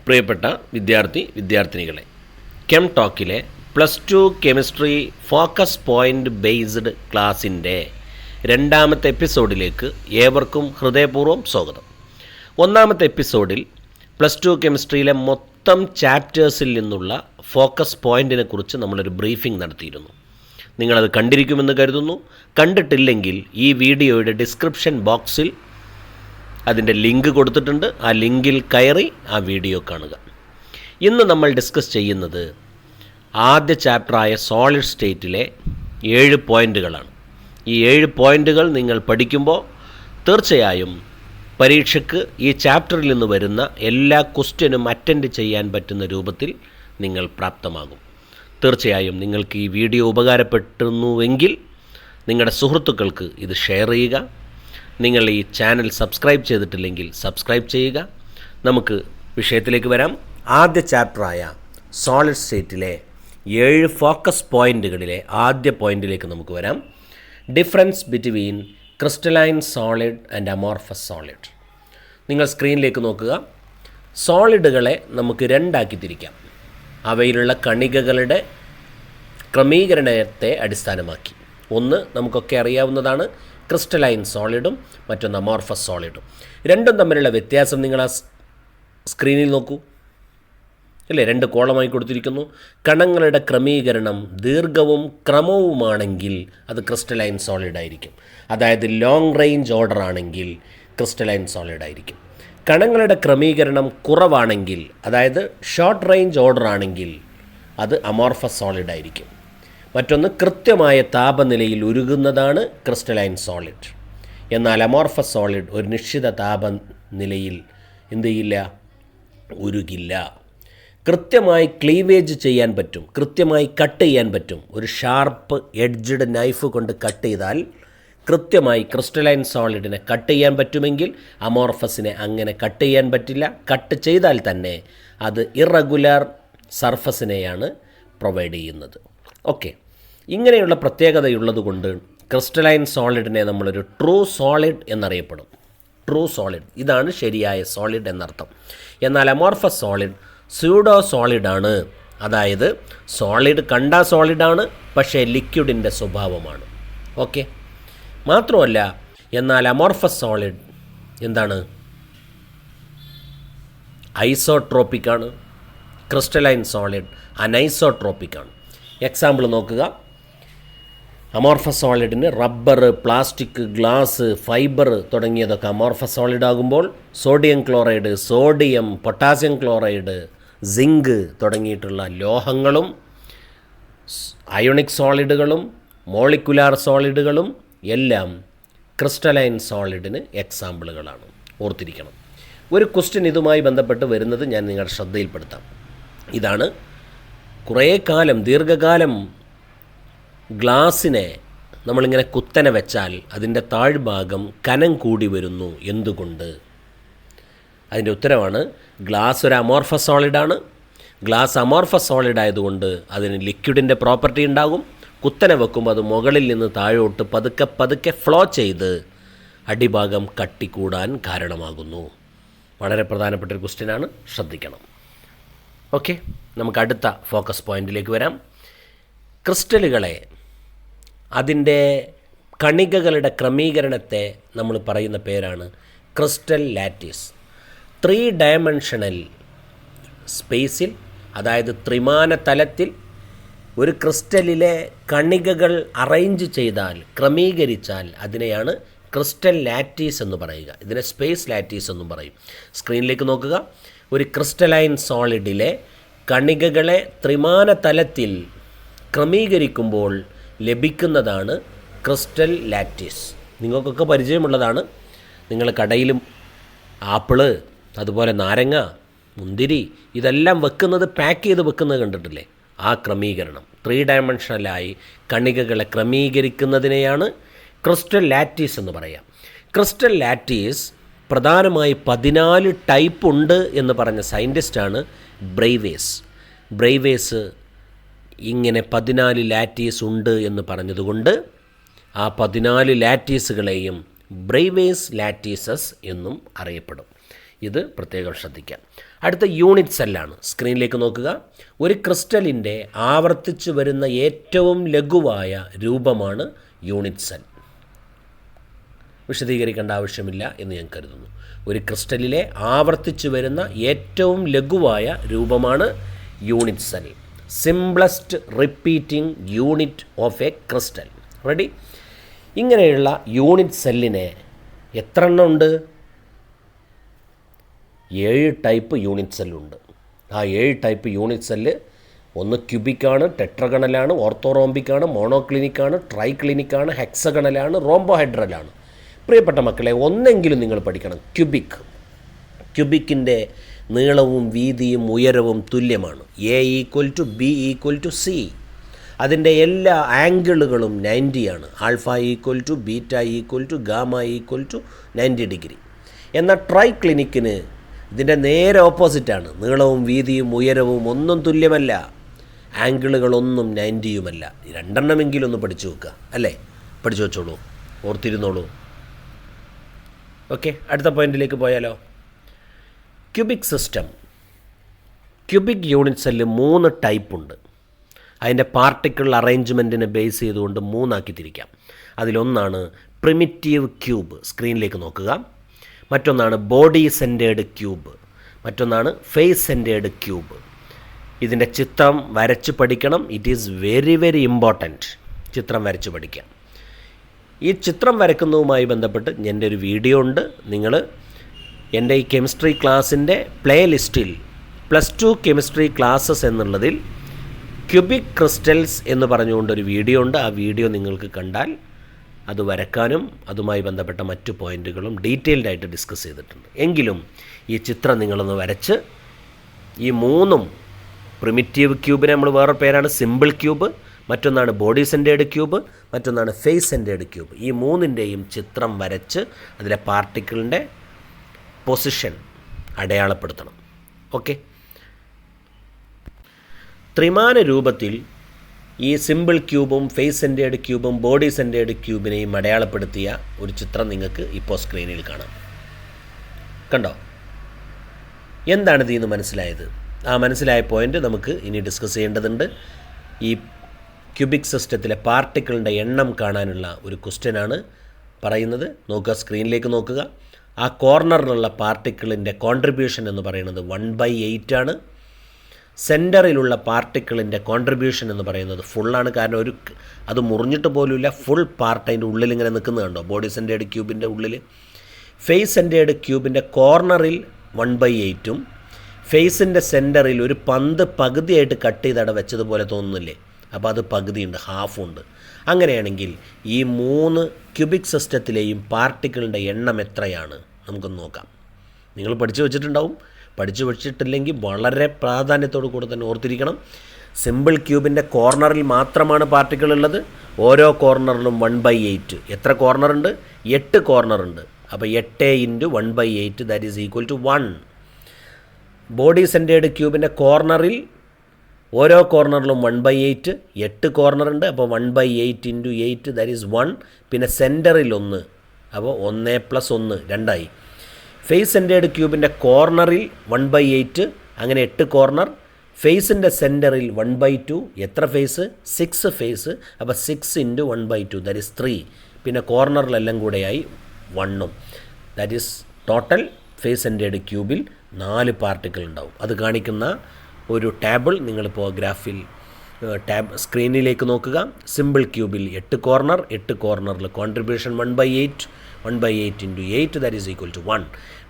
പ്രിയപ്പെട്ട വിദ്യാർത്ഥിനികളെ, കെം ടോക്കിലെ +2 കെമിസ്ട്രി ഫോക്കസ് പോയിൻ്റ് ബേസ്ഡ് ക്ലാസ്സിൻ്റെ രണ്ടാമത്തെ എപ്പിസോഡിലേക്ക് ഏവർക്കും ഹൃദയപൂർവ്വം സ്വാഗതം. ഒന്നാമത്തെ എപ്പിസോഡിൽ +2 കെമിസ്ട്രിയിലെ മൊത്തം ചാപ്റ്റേഴ്സിൽ നിന്നുള്ള ഫോക്കസ് പോയിൻറ്റിനെ കുറിച്ച് നമ്മളൊരു ബ്രീഫിംഗ് നടത്തിയിരുന്നു. നിങ്ങളത് കണ്ടിരിക്കുമെന്ന് കരുതുന്നു. കണ്ടിട്ടില്ലെങ്കിൽ ഈ വീഡിയോയുടെ ഡിസ്ക്രിപ്ഷൻ ബോക്സിൽ അതിൻ്റെ ലിങ്ക് കൊടുത്തിട്ടുണ്ട്. ആ ലിങ്കിൽ കയറി ആ വീഡിയോ കാണുക. ഇന്ന് നമ്മൾ ഡിസ്കസ് ചെയ്യുന്നത് ആദ്യ ചാപ്റ്ററായ സോളിഡ് സ്റ്റേറ്റിലെ 7 പോയിൻറ്റുകളാണ്. ഈ 7 പോയിൻറ്റുകൾ നിങ്ങൾ പഠിക്കുമ്പോൾ തീർച്ചയായും പരീക്ഷയ്ക്ക് ഈ ചാപ്റ്ററിൽ നിന്ന് വരുന്ന എല്ലാ ക്വസ്റ്റ്യനും അറ്റൻഡ് ചെയ്യാൻ പറ്റുന്ന രൂപത്തിൽ നിങ്ങൾ പ്രാപ്തമാകും. തീർച്ചയായും നിങ്ങൾക്ക് ഈ വീഡിയോ ഉപകാരപ്പെട്ടുന്നുവെങ്കിൽ നിങ്ങളുടെ സുഹൃത്തുക്കൾക്ക് ഇത് ഷെയർ ചെയ്യുക. നിങ്ങൾ ഈ ചാനൽ സബ്സ്ക്രൈബ് ചെയ്തിട്ടില്ലെങ്കിൽ സബ്സ്ക്രൈബ് ചെയ്യുക. നമുക്ക് വിഷയത്തിലേക്ക് വരാം. ആദ്യ ചാപ്റ്ററായ സോളിഡ് സ്റ്റേറ്റിലെ 7 ഫോക്കസ് പോയിൻറ്റുകളിലെ ആദ്യ പോയിൻറ്റിലേക്ക് നമുക്ക് വരാം. Difference between crystalline solid and amorphous solid. നിങ്ങൾ സ്ക്രീനിലേക്ക് നോക്കുക. സോളിഡുകളെ നമുക്ക് രണ്ടാക്കി തിരിക്കാം. അവയിലുള്ള കണികകളുടെ ക്രമീകരണത്തെ അടിസ്ഥാനമാക്കി. ഒന്ന് നമുക്കൊക്കെ അറിയാവുന്നതാണ്, ക്രിസ്റ്റലൈൻ സോളിഡും മറ്റൊന്ന് അമോർഫസ് സോളിഡും. രണ്ടും തമ്മിലുള്ള വ്യത്യാസം നിങ്ങൾ ആ സ്ക്രീനിൽ നോക്കൂ അല്ലേ. 2 കോളമായി കൊടുത്തിരിക്കുന്നു. കണങ്ങളുടെ ക്രമീകരണം ദീർഘവും ക്രമവുമാണെങ്കിൽ അത് ക്രിസ്റ്റലൈൻ സോളിഡ് ആയിരിക്കും. അതായത് ലോങ് റേഞ്ച് ഓർഡർ ആണെങ്കിൽ ക്രിസ്റ്റലൈൻ സോളിഡ് ആയിരിക്കും. കണങ്ങളുടെ ക്രമീകരണം കുറവാണെങ്കിൽ, അതായത് ഷോർട്ട് റേഞ്ച് ഓർഡർ ആണെങ്കിൽ അത് അമോർഫസ് സോളിഡ് ആയിരിക്കും. മറ്റൊന്ന് കൃത്യമായ താപനിലയിൽ ഉരുകുന്നതാണ് ക്രിസ്റ്റലൈൻ സോളിഡ്. എന്നാൽ അമോർഫസ് സോളിഡ് ഒരു നിശ്ചിത താപനിലയിൽ എന്ത് ചെയ്യില്ല, ഉരുകില്ല. കൃത്യമായി ക്ലീവേജ് ചെയ്യാൻ പറ്റും, കൃത്യമായി കട്ട് ചെയ്യാൻ പറ്റും. ഒരു ഷാർപ്പ് എഡ്ജ്ഡ് നൈഫ് കൊണ്ട് കട്ട് ചെയ്താൽ കൃത്യമായി ക്രിസ്റ്റലൈൻ സോളിഡിനെ കട്ട് ചെയ്യാൻ പറ്റുമെങ്കിൽ അമോർഫസിനെ അങ്ങനെ കട്ട് ചെയ്യാൻ പറ്റില്ല. കട്ട് ചെയ്താൽ തന്നെ അത് ഇറഗുലർ സർഫസിനെയാണ് പ്രൊവൈഡ് ചെയ്യുന്നത്. ഓക്കെ, ഇങ്ങനെയുള്ള പ്രത്യേകതയുള്ളത് കൊണ്ട് ക്രിസ്റ്റലൈൻ സോളിഡിനെ നമ്മളൊരു ട്രൂ സോളിഡ് എന്നറിയപ്പെടും. ട്രൂ സോളിഡ്, ഇതാണ് ശരിയായ സോളിഡ് എന്നർത്ഥം. എന്നാൽ അമോർഫസ് സോളിഡ് സ്യൂഡോ സോളിഡാണ്. അതായത് സോളിഡ് കണ്ട സോളിഡാണ്, പക്ഷേ ലിക്വിഡിൻ്റെ സ്വഭാവമാണ്. ഓക്കെ, മാത്രമല്ല എന്നാൽ അമോർഫസ് സോളിഡ് എന്താണ്, ഐസോട്രോപ്പിക്കാണ്. ക്രിസ്റ്റലൈൻ സോളിഡ് അനൈസോട്രോപ്പിക്കാണ്. എക്സാമ്പിൾ നോക്കുക. അമോർഫസ് സോളിഡിന് റബ്ബർ, പ്ലാസ്റ്റിക്, ഗ്ലാസ്, ഫൈബർ തുടങ്ങിയതൊക്കെ അമോർഫസ് സോളിഡ് ആകുമ്പോൾ sodium chloride, sodium, potassium chloride, zinc തുടങ്ങിയിട്ടുള്ള ലോഹങ്ങളും അയോണിക് സോളിഡുകളും മോളിക്കുലാർ സോളിഡുകളും എല്ലാം ക്രിസ്റ്റലൈൻ സോളിഡിന് എക്സാമ്പിളുകളാണ്. ഓർത്തിരിക്കണം. ഒരു ക്വസ്റ്റ്യൻ ഇതുമായി ബന്ധപ്പെട്ട് വരുന്നത് ഞാൻ നിങ്ങളുടെ ശ്രദ്ധയിൽപ്പെടുത്താം. ഇതാണ്, കുറേ കാലം, ദീർഘകാലം ഗ്ലാസിനെ നമ്മളിങ്ങനെ കുത്തനെ വെച്ചാൽ അതിൻ്റെ താഴ്ഭാഗം കനം കൂടി വരുന്നു. എന്തുകൊണ്ട്? അതിൻ്റെ ഉത്തരവാണ്, ഗ്ലാസ് ഒരു അമോർഫസ് സോളിഡാണ്. ഗ്ലാസ് അമോർഫസ് സോളിഡ് ആയതുകൊണ്ട് അതിന് ലിക്വിഡിൻ്റെ പ്രോപ്പർട്ടി ഉണ്ടാകും. കുത്തനെ വെക്കുമ്പോൾ അത് മുകളിൽ നിന്ന് താഴോട്ട് പതുക്കെ പതുക്കെ ഫ്ലോ ചെയ്ത് അടിഭാഗം കട്ടിക്കൂടാൻ കാരണമാകുന്നു. വളരെ പ്രധാനപ്പെട്ടൊരു ക്വസ്റ്റ്യനാണ്, ശ്രദ്ധിക്കണം. ഓക്കെ, നമുക്ക് അടുത്ത ഫോക്കസ് പോയിൻറ്റിലേക്ക് വരാം. ക്രിസ്റ്റലുകളെ, അതിൻ്റെ കണികകളുടെ ക്രമീകരണത്തെ നമ്മൾ പറയുന്ന പേരാണ് ക്രിസ്റ്റൽ ലാറ്റിസ്. 3 ഡയമെൻഷണൽ സ്പേസിൽ, അതായത് ത്രിമാന തലത്തിൽ ഒരു ക്രിസ്റ്റലിലെ കണികകൾ അറേഞ്ച് ചെയ്താൽ, ക്രമീകരിച്ചാൽ അതിനെയാണ് ക്രിസ്റ്റൽ ലാറ്റീസ് എന്ന് പറയുക. ഇതിനെ സ്പേസ് ലാറ്റീസ് എന്നും പറയും. സ്ക്രീനിലേക്ക് നോക്കുക. ഒരു ക്രിസ്റ്റലൈൻ സോളിഡിലെ കണികകളെ ത്രിമാന തലത്തിൽ ക്രമീകരിക്കുമ്പോൾ ലഭിക്കുന്നതാണ് ക്രിസ്റ്റൽ ലാറ്റീസ്. നിങ്ങൾക്കൊക്കെ പരിചയമുള്ളതാണ്. നിങ്ങൾ കടയിലും ആപ്പിള്, അതുപോലെ നാരങ്ങ, മുന്തിരി ഇതെല്ലാം വെക്കുന്നത്, പാക്ക് ചെയ്ത് വെക്കുന്നത് കണ്ടിട്ടില്ലേ? ആ ക്രമീകരണം 3 ഡയമെൻഷനലായി കണികകളെ ക്രമീകരിക്കുന്നതിനെയാണ് ക്രിസ്റ്റൽ ലാറ്റീസ് എന്ന് പറയാം. ക്രിസ്റ്റൽ ലാറ്റീസ് പ്രധാനമായി 14 ടൈപ്പ് ഉണ്ട് എന്ന് പറഞ്ഞ സയൻറ്റിസ്റ്റാണ് ബ്രൈവേസ്. ബ്രൈവേസ് ഇങ്ങനെ 14 ലാറ്റീസ് ഉണ്ട് എന്ന് പറഞ്ഞതുകൊണ്ട് ആ 14 ലാറ്റീസുകളെയും ബ്രൈവേസ് ലാറ്റീസസ് എന്നും അറിയപ്പെടും. ഇത് പ്രത്യേകം ശ്രദ്ധിക്കാം. അടുത്ത യൂണിറ്റ് സെല്ലാണ്. സ്ക്രീനിലേക്ക് നോക്കുക. ഒരു ക്രിസ്റ്റലിൻ്റെ ആവർത്തിച്ചു വരുന്ന ഏറ്റവും ലഘുവായ രൂപമാണ് യൂണിറ്റ് സെൽ. വിശദീകരിക്കേണ്ട ആവശ്യമില്ല എന്ന് ഞാൻ കരുതുന്നു. ഒരു ക്രിസ്റ്റലിലെ ആവർത്തിച്ചു വരുന്ന ഏറ്റവും ലഘുവായ രൂപമാണ് unit cell. Simplest repeating unit of A crystal. Ready? ഇങ്ങനെയുള്ള യൂണിറ്റ് സെല്ലിനെ എത്ര എണ്ണം ഉണ്ട്? 7 ടൈപ്പ് യൂണിറ്റ് സെല്ലുണ്ട്. ആ 7 ടൈപ്പ് യൂണിറ്റ് സെല്ല് ഒന്ന് ക്യൂബിക്കാണ്, ടെട്രഗണലാണ്, ഓർത്തോറോംബിക്കാണ്, മോണോക്ലിനിക്കാണ്, ട്രൈക്ലിനിക്കാണ്, ഹെക്സഗണലാണ്, റോംബോഹൈഡ്രലാണ്. പ്രിയപ്പെട്ട മക്കളെ, ഒന്നെങ്കിലും നിങ്ങൾ പഠിക്കണം. ക്യൂബിക്കിൻ്റെ നീളവും വീതിയും ഉയരവും തുല്യമാണ്. A=B=C. അതിൻ്റെ എല്ലാ ആംഗിളുകളും 90 ആണ്. Alpha =β γ=90 degree. എന്നാൽ ട്രൈക്ലിനിക്കിന് ഇതിൻ്റെ നേരെ ഓപ്പോസിറ്റാണ്. നീളവും വീതിയും ഉയരവും ഒന്നും തുല്യമല്ല, ആംഗിളുകളൊന്നും 90യുമല്ല. രണ്ടെണ്ണമെങ്കിലും ഒന്ന് പഠിച്ചു വെക്കുക, അല്ലേ? പഠിച്ചു വെച്ചോളൂ, ഓർത്തിരുന്നോളൂ. ഓക്കെ, അടുത്ത പോയിന്റിലേക്ക് പോയാലോ. Cubic system. Cubic unit cell 3 ടൈപ്പുണ്ട്. അതിൻ്റെ പാർട്ടിക്കിൾ അറേഞ്ച്മെൻറ്റിനെ ബേസ് ചെയ്തുകൊണ്ട് 3 ആക്കി തിരിക്കാം. അതിലൊന്നാണ് പ്രിമിറ്റീവ് ക്യൂബ്. സ്ക്രീനിലേക്ക് നോക്കുക. മറ്റൊന്നാണ് ബോഡി സെൻറ്റേർഡ് ക്യൂബ്. മറ്റൊന്നാണ് ഫേസ് സെൻറ്റേർഡ് ക്യൂബ്. ഇതിൻ്റെ ചിത്രം വരച്ച് പഠിക്കണം. It is very very important. ചിത്രം വരച്ച് പഠിക്കാം. ഈ ചിത്രം വരയ്ക്കുന്നതുമായി ബന്ധപ്പെട്ട് എൻ്റെ ഒരു വീഡിയോ ഉണ്ട്. നിങ്ങൾ എൻ്റെ ഈ കെമിസ്ട്രി ക്ലാസ്സിൻ്റെ പ്ലേ ലിസ്റ്റിൽ +2 കെമിസ്ട്രി ക്ലാസ്സസ് എന്നുള്ളതിൽ ക്യൂബിക് ക്രിസ്റ്റൽസ് എന്ന് പറഞ്ഞുകൊണ്ടൊരു വീഡിയോ ഉണ്ട്. ആ വീഡിയോ നിങ്ങൾക്ക് കണ്ടാൽ അത് വരയ്ക്കാനും അതുമായി ബന്ധപ്പെട്ട മറ്റു പോയിൻറ്റുകളും ഡീറ്റെയിൽഡായിട്ട് ഡിസ്കസ് ചെയ്തിട്ടുണ്ട്. എങ്കിലും ഈ ചിത്രം നിങ്ങളൊന്ന് വരച്ച് ഈ 3 പ്രിമിറ്റീവ് ക്യൂബിനെ നമ്മൾ വേറെ പേരാണ് സിമ്പിൾ ക്യൂബ്, മറ്റൊന്നാണ് ബോഡി സെൻറ്റേർഡ് ക്യൂബ്, മറ്റൊന്നാണ് ഫേസ് സെൻറ്റേർഡ് ക്യൂബ്. ഈ 3ൻ്റെയും ചിത്രം വരച്ച് അതിലെ പാർട്ടിക്കിളിൻ്റെ പൊസിഷൻ അടയാളപ്പെടുത്തണം. ഓക്കെ, ത്രിമാന രൂപത്തിൽ ഈ സിമ്പിൾ ക്യൂബും ഫേസ് സെൻറ്റേർഡ് ക്യൂബും ബോഡി സെൻറ്റേർഡ് ക്യൂബിനെയും അടയാളപ്പെടുത്തിയ ഒരു ചിത്രം നിങ്ങൾക്ക് ഇപ്പോൾ സ്ക്രീനിൽ കാണാം. കണ്ടോ? എന്താണ് ഇതിൽ നിന്ന് മനസ്സിലായത്? ആ മനസ്സിലായ പോയിൻ്റ് നമുക്ക് ഇനി ഡിസ്കസ് ചെയ്യേണ്ടതുണ്ട്. ഈ ക്യൂബിക് സിസ്റ്റത്തിലെ പാർട്ടിക്കിളിൻ്റെ എണ്ണം കാണാനുള്ള ഒരു ക്വസ്റ്റ്യനാണ് പറയുന്നത്. നോക്കുക, സ്ക്രീനിലേക്ക് നോക്കുക. ആ കോർണറിലുള്ള പാർട്ടിക്കിളിൻ്റെ കോൺട്രിബ്യൂഷൻ എന്ന് പറയുന്നത് 1/8 ആണ്. സെൻറ്ററിലുള്ള പാർട്ടിക്കിളിൻ്റെ കോൺട്രിബ്യൂഷൻ എന്ന് പറയുന്നത് ഫുള്ളാണ്. കാരണം അത് മുറിഞ്ഞിട്ട് പോലുമില്ല, ഫുൾ പാർട്ട് അതിൻ്റെ ഉള്ളിൽ ഇങ്ങനെ നിൽക്കുന്നത് കണ്ടോ, ബോഡി സെൻറ്റേർഡ് ക്യൂബിൻ്റെ ഉള്ളിൽ. ഫേസ് സെൻറ്റേർഡ് ക്യൂബിൻ്റെ കോർണറിൽ 1/8ഉം ഫേസിൻ്റെ സെൻറ്ററിൽ ഒരു പന്ത് പകുതിയായിട്ട് കട്ട് ചെയ്തട വെച്ചതുപോലെ തോന്നുന്നില്ലേ? അപ്പോൾ അത് പകുതിയുണ്ട്, ഹാഫുണ്ട്. അങ്ങനെയാണെങ്കിൽ ഈ 3 ക്യൂബിക് സിസ്റ്റത്തിലെയും പാർട്ടിക്കിളിൻ്റെ എണ്ണം എത്രയാണ് നമുക്കൊന്ന് നോക്കാം. നിങ്ങൾ പഠിച്ചു വെച്ചിട്ടുണ്ടാവും. പഠിച്ചു വെച്ചിട്ടില്ലെങ്കിൽ വളരെ പ്രാധാന്യത്തോടു കൂടെ തന്നെ ഓർത്തിരിക്കണം. സിമ്പിൾ ക്യൂബിൻ്റെ കോർണറിൽ മാത്രമാണ് പാർട്ടിക്കിൾ ഉള്ളത്. ഓരോ കോർണറിലും 1/8. എത്ര കോർണറുണ്ട്? 8 കോർണറുണ്ട്. അപ്പോൾ 8 × 1/8 that is equal to 1. Body centred ക്യൂബിൻ്റെ കോർണറിൽ ഓരോ കോർണറിലും 1/8, 8 കോർണറുണ്ട്. അപ്പോൾ 1/8 × 8 ദാറ്റ് ഈസ് 1. പിന്നെ സെൻറ്ററിൽ 1, അപ്പോൾ 1 + 1 2ആയി. ഫേസ് സെൻറ്റേർഡ് ക്യൂബിൻ്റെ കോർണറിൽ 1/8, അങ്ങനെ 8 കോർണർ. ഫേസിൻ്റെ സെൻറ്ററിൽ 1/2. എത്ര ഫേസ്? 6 ഫേസ്. അപ്പോൾ 6 × 1/2 ദാറ്റ് ഈസ് 3. പിന്നെ കോർണറിലെല്ലാം കൂടെയായി 1ഉം. That is total face centred ക്യൂബിൽ 4 പാർട്ടിക്കിൾ ഉണ്ടാവും. അത് കാണിക്കുന്ന ഒരു ടേബിൾ നിങ്ങളിപ്പോൾ ഗ്രാഫിൽ സ്ക്രീനിലേക്ക് നോക്കുക. സിമ്പിൾ ക്യൂബിൽ 8 കോർണർ, 8 കോർണറിൽ contribution 1/8, 1/8 × 8 that is equal to 1.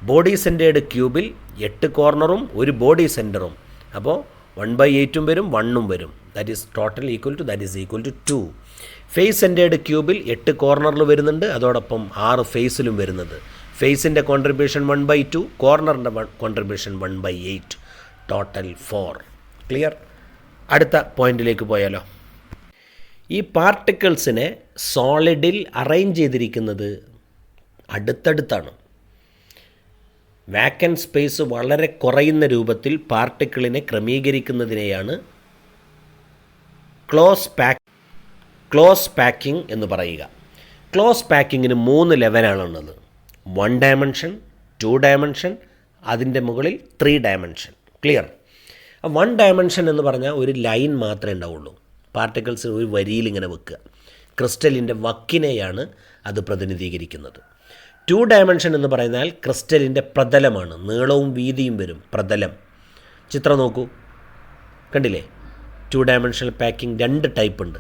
Body centred ക്യൂബിൽ 8 കോർണറും ഒരു ബോഡി സെൻറ്ററും, അപ്പോൾ 1/8ഉം വരും 1ഉം വരും. That is total that is equal to 2. Face centred ക്യൂബിൽ 8 കോർണറിൽ വരുന്നുണ്ട്, അതോടൊപ്പം 6 ഫേസിലും വരുന്നത്. ഫേസിൻ്റെ കോൺട്രിബ്യൂഷൻ 1/2, കോർണറിൻ്റെ കോൺട്രിബ്യൂഷൻ 1/8, ടോട്ടൽ 4. ക്ലിയർ? അടുത്ത പോയിന്റിലേക്ക് പോയാലോ. ഈ പാർട്ടിക്കിൾസിനെ സോളിഡിൽ അറേഞ്ച് ചെയ്തിരിക്കുന്നത് അടുത്തടുത്താണ്. വാക്കൻറ്റ് സ്പേസ് വളരെ കുറയുന്ന രൂപത്തിൽ പാർട്ടിക്കിളിനെ ക്രമീകരിക്കുന്നതിനെയാണ് ക്ലോസ് പാക്കിംഗ് എന്ന് പറയുക. ക്ലോസ് പാക്കിങ്ങിന് 3 ലെവലാണുള്ളത്. 1 ഡയമെൻഷൻ, 2 ഡയമെൻഷൻ, അതിൻ്റെ മുകളിൽ 3 ഡയമെൻഷൻ. ക്ലിയർ? 1 ഡയമെൻഷൻ എന്ന് പറഞ്ഞാൽ ഒരു ലൈൻ മാത്രമേ ഉണ്ടാവുള്ളൂ. പാർട്ടിക്കിൾസ് ഒരു വരിയിൽ ഇങ്ങനെ വെക്കുക. ക്രിസ്റ്റലിൻ്റെ വക്കിനെയാണ് അത് പ്രതിനിധീകരിക്കുന്നത്. 2 ഡയമെൻഷൻ എന്ന് പറഞ്ഞാൽ ക്രിസ്റ്റലിൻ്റെ പ്രതലമാണ്. നീളവും വീതിയും വരും. പ്രതലം. ചിത്രം നോക്കൂ, കണ്ടില്ലേ? 2 ഡയമെൻഷണൽ പാക്കിംഗ് 2 ടൈപ്പ് ഉണ്ട്.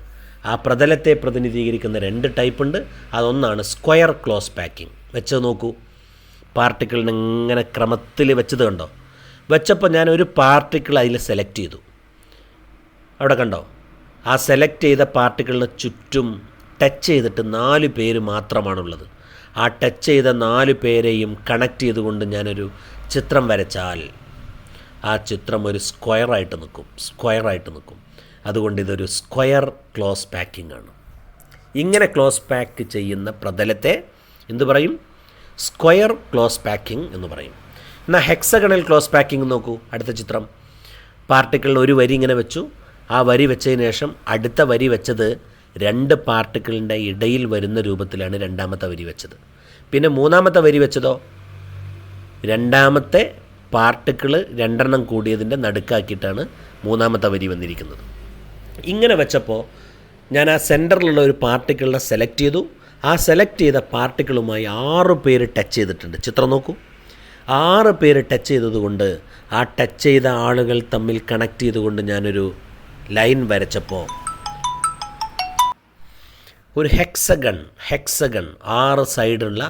ആ പ്രതലത്തെ പ്രതിനിധീകരിക്കുന്ന 2 ടൈപ്പ് ഉണ്ട്. അതൊന്നാണ് സ്ക്വയർ ക്ലോസ് പാക്കിംഗ്. വെച്ചത് നോക്കൂ, പാർട്ടിക്കിളിന് ഇങ്ങനെ ക്രമത്തിൽ വെച്ചത് കണ്ടോ? വെച്ചപ്പോൾ ഞാനൊരു പാർട്ടിക്കിൾ അതിൽ സെലക്ട് ചെയ്തു. അവിടെ കണ്ടോ? ആ സെലക്ട് ചെയ്ത പാർട്ടിക്കിളിന് ചുറ്റും ടച്ച് ചെയ്തിട്ട് 4 പേര് മാത്രമാണുള്ളത്. ആ ടച്ച് ചെയ്ത 4 പേരെയും കണക്ട് ചെയ്തുകൊണ്ട് ഞാനൊരു ചിത്രം വരച്ചാൽ ആ ചിത്രം ഒരു സ്ക്വയറായിട്ട് നിൽക്കും. അതുകൊണ്ട് ഇതൊരു സ്ക്വയർ ക്ലോസ് പാക്കിംഗ് ആണ്. ഇങ്ങനെ ക്ലോസ് പാക്ക് ചെയ്യുന്ന പ്രതലത്തെ എന്തു പറയും? സ്ക്വയർ ക്ലോസ് പാക്കിംഗ് എന്ന് പറയും. എന്നാൽ ഹെക്സഗണൽ ക്ലോസ് പാക്കിംഗ് നോക്കൂ. അടുത്ത ചിത്രം. പാർട്ടിക്കിളിൽ ഒരു വരി ഇങ്ങനെ വെച്ചു. ആ വരി വെച്ചതിന് ശേഷം അടുത്ത വരി വെച്ചത് 2 പാർട്ടിക്കിളിൻ്റെ ഇടയിൽ വരുന്ന രൂപത്തിലാണ് രണ്ടാമത്തെ വരി വെച്ചത്. പിന്നെ മൂന്നാമത്തെ വരി വെച്ചതോ രണ്ടാമത്തെ പാർട്ടിക്കിൾ 2 കൂടിയതിൻ്റെ നടുക്കാക്കിയിട്ടാണ് മൂന്നാമത്തെ വരി വന്നിരിക്കുന്നത്. ഇങ്ങനെ വെച്ചപ്പോൾ ഞാൻ ആ സെൻറ്ററിലുള്ള ഒരു പാർട്ടിക്കിളിനെ സെലക്ട് ചെയ്തു. ആ സെലക്ട് ചെയ്ത പാർട്ടിക്കിളുമായി 6 പേര് ടച്ച് ചെയ്തിട്ടുണ്ട്. ചിത്രം നോക്കൂ. 6 പേര് ടച്ച് ചെയ്തതുകൊണ്ട് ആ ടച്ച് ചെയ്ത ആളുകൾ തമ്മിൽ കണക്ട് ചെയ്തുകൊണ്ട് ഞാനൊരു ലൈൻ വരച്ചപ്പോൾ ഒരു ഹെക്സഗൺ 6 സൈഡുള്ള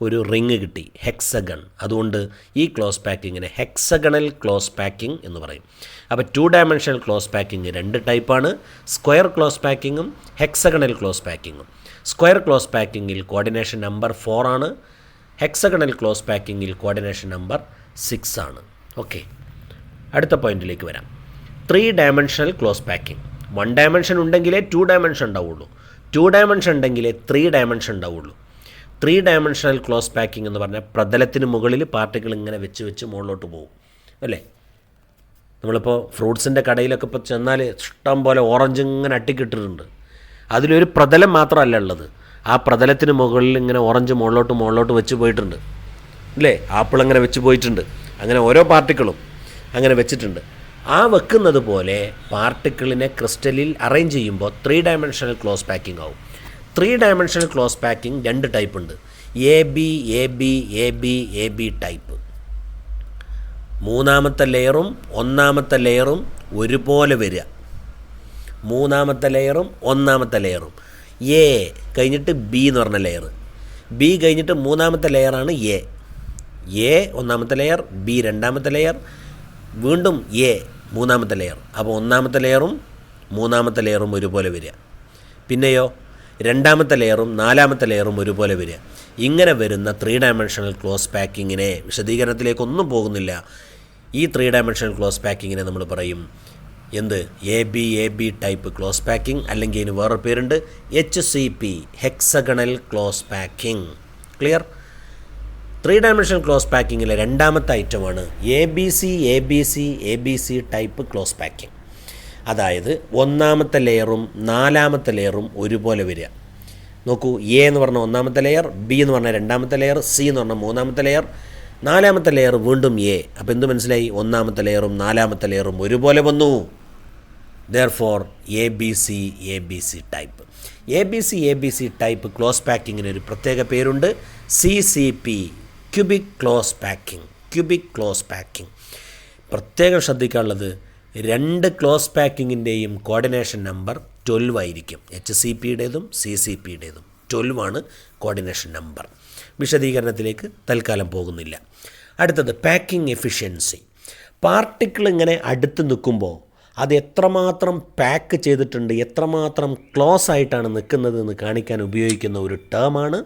ഒരു റിങ് കിട്ടി. ഹെക്സഗൺ. അതുകൊണ്ട് ഈ ക്ലോസ് പാക്കിങ്ങിനെ ഹെക്സഗണൽ ക്ലോസ് പാക്കിംഗ് എന്ന് പറയും. അപ്പോൾ 2 ഡയമെൻഷണൽ ക്ലോസ് പാക്കിംഗ് 2 ടൈപ്പാണ്. സ്ക്വയർ ക്ലോസ് പാക്കിങ്ങും ഹെക്സഗണൽ ക്ലോസ് പാക്കിങ്ങും. സ്ക്വയർ ക്ലോസ് പാക്കിങ്ങിൽ കോർഡിനേഷൻ നമ്പർ 4 ആണ്. ഹെക്സഗണൽ ക്ലോസ് പാക്കിങ്ങിൽ കോർഡിനേഷൻ നമ്പർ 6 ആണ്. ഓക്കെ, അടുത്ത പോയിന്റിലേക്ക് വരാം. 3 ഡയമെൻഷണൽ ക്ലോസ് പാക്കിംഗ്. 1 ഡയമെൻഷൻ ഉണ്ടെങ്കിലേ 2 ഡയമെൻഷൻ ഉണ്ടാവുള്ളൂ. 2 ഡയമെൻഷൻ ഉണ്ടെങ്കിലേ 3 ഡയമെൻഷൻ ഉണ്ടാവുള്ളൂ. 3 ഡയമെൻഷണൽ ക്ലോസ് പാക്കിംഗ് എന്ന് പറഞ്ഞാൽ പ്രതലത്തിന് മുകളിൽ പാർട്ടിക്കിൾ ഇങ്ങനെ വെച്ച് മുകളിലോട്ട് പോകും അല്ലേ? നമ്മളിപ്പോൾ ഫ്രൂട്ട്സിൻ്റെ കടയിലൊക്കെ ഇപ്പോൾ ചെന്നാൽ ഇഷ്ടം പോലെ ഓറഞ്ച് ഇങ്ങനെ അട്ടിക്കിട്ടിട്ടുണ്ട്. അതിലൊരു പ്രതലം മാത്രമല്ല ഉള്ളത്. ആ പ്രതലത്തിന് മുകളിൽ ഇങ്ങനെ ഓറഞ്ച് മുകളിലോട്ട് വെച്ച് പോയിട്ടുണ്ട് അല്ലേ? ആപ്പിൾ അങ്ങനെ വെച്ച് പോയിട്ടുണ്ട്. അങ്ങനെ ഓരോ പാർട്ടിക്കിളും അങ്ങനെ വെച്ചിട്ടുണ്ട്. ആ വെക്കുന്നത് പോലെ പാർട്ടിക്കിളിനെ ക്രിസ്റ്റലിൽ അറേഞ്ച് ചെയ്യുമ്പോൾ 3 ഡയമെൻഷണൽ ക്ലോസ് പാക്കിംഗ് ആവും. 3 ഡയമെൻഷണൽ ക്ലോസ് പാക്കിംഗ് 2 ടൈപ്പ് ഉണ്ട്. A B type. മൂന്നാമത്തെ ലെയറും ഒന്നാമത്തെ ലെയറും ഒരുപോലെ വരിക. മൂന്നാമത്തെ ലെയറും ഒന്നാമത്തെ ലെയറും. എ കഴിഞ്ഞിട്ട് ബി എന്ന് പറഞ്ഞ ലെയർ. ബി കഴിഞ്ഞിട്ട് മൂന്നാമത്തെ ലെയറാണ് എ. ഒന്നാമത്തെ ലെയർ, ബി രണ്ടാമത്തെ ലെയർ, വീണ്ടും എ മൂന്നാമത്തെ ലെയർ. അപ്പോൾ ഒന്നാമത്തെ ലെയറും മൂന്നാമത്തെ ലെയറും ഒരുപോലെ വരിക. പിന്നെയോ രണ്ടാമത്തെ ലെയറും നാലാമത്തെ ലെയറും ഒരുപോലെ വരിക. ഇങ്ങനെ വരുന്ന 3 ഡയമെൻഷണൽ ക്ലോസ് പാക്കിങ്ങിനെ, വിശദീകരണത്തിലേക്കൊന്നും പോകുന്നില്ല, ഈ 3 ഡയമെൻഷണൽ ക്ലോസ് പാക്കിങ്ങിനെ നമ്മൾ പറയും എന്ത്? A B type close packing, അല്ലെങ്കിൽ ഇതിന് വേറെ പേരുണ്ട് HCP, hexagonal close packing. Clear? 3 dimensional close പാക്കിങ്ങിലെ രണ്ടാമത്തെ ഐറ്റമാണ് A B C type close packing. അതായത് ഒന്നാമത്തെ ലെയറും നാലാമത്തെ ലെയറും ഒരുപോലെ വരിക. നോക്കൂ, എ എന്ന് പറഞ്ഞ ഒന്നാമത്തെ ലെയർ, ബി എന്ന് പറഞ്ഞ രണ്ടാമത്തെ ലെയർ, സി എന്ന് പറഞ്ഞ മൂന്നാമത്തെ ലെയർ, നാലാമത്തെ ലെയർ വീണ്ടും എ. അപ്പോൾ എന്ത് മനസ്സിലായി? ഒന്നാമത്തെ ലെയറും നാലാമത്തെ ലെയറും ഒരുപോലെ വന്നു. Therefore A B C type. A B C type close പാക്കിങ്ങിന് ഒരു പ്രത്യേക പേരുണ്ട്, CCP, ക്യൂബിക് ക്ലോസ് പാക്കിംഗ്. പ്രത്യേകം ശ്രദ്ധിക്കാനുള്ളത് 2 ക്ലോസ് പാക്കിങ്ങിൻ്റെയും കോർഡിനേഷൻ നമ്പർ 12 ആയിരിക്കും. HCPയുടേതും CCPയുടേതും 12 ആണ് കോർഡിനേഷൻ നമ്പർ. വിശദീകരണത്തിലേക്ക് തൽക്കാലം പോകുന്നില്ല. അടുത്തത് പാക്കിംഗ് എഫിഷ്യൻസി. പാർട്ടിക്കിൾ ഇങ്ങനെ അടുത്ത് നിൽക്കുമ്പോൾ അത് എത്രമാത്രം പാക്ക് ചെയ്തിട്ടുണ്ട്, എത്രമാത്രം ക്ലോസ് ആയിട്ടാണ് നിൽക്കുന്നത് എന്ന് കാണിക്കാൻ ഉപയോഗിക്കുന്ന ഒരു ടേമാണ്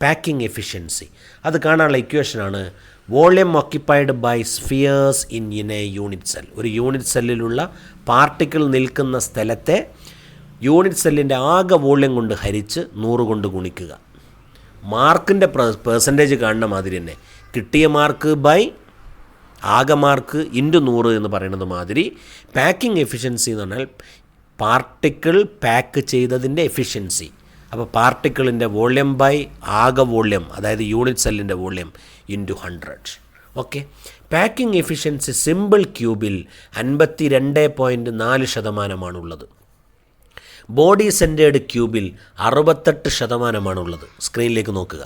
പാക്കിംഗ് എഫിഷ്യൻസി. അത് കാണാനുള്ള ഇക്വേഷനാണ് volume occupied by spheres in a unit cell. ഒരു യൂണിറ്റ് സെല്ലിലുള്ള പാർട്ടിക്കിൾ നിൽക്കുന്ന സ്ഥലത്തെ യൂണിറ്റ് സെല്ലിൻ്റെ ആകെ വോളിയം കൊണ്ട് ഹരിച്ച് 100 കൊണ്ട് ഗുണിക്കുക. മാർക്കിൻ്റെ പെർസെൻറ്റേജ് കാണുന്ന മാതിരി തന്നെ കിട്ടിയ മാർക്ക് ബൈ ആകെ മാർക്ക് ഇൻറ്റു 100 എന്ന് പറയുന്നത് മാതിരി പാക്കിംഗ് എഫിഷ്യൻസി എന്ന് പറഞ്ഞാൽ പാർട്ടിക്കിൾ പാക്ക് ചെയ്തതിൻ്റെ എഫിഷ്യൻസി. അപ്പോൾ പാർട്ടിക്കിളിൻ്റെ വോള്യം ബൈ ആകെ വോള്യം, അതായത് യൂണിറ്റ് സെല്ലിൻ്റെ volume into 100. Okay. Packing efficiency simple ക്യൂബിൽ 52.4%. ബോഡി സെൻറ്റേർഡ് ക്യൂബിൽ 68%. സ്ക്രീനിലേക്ക് നോക്കുക.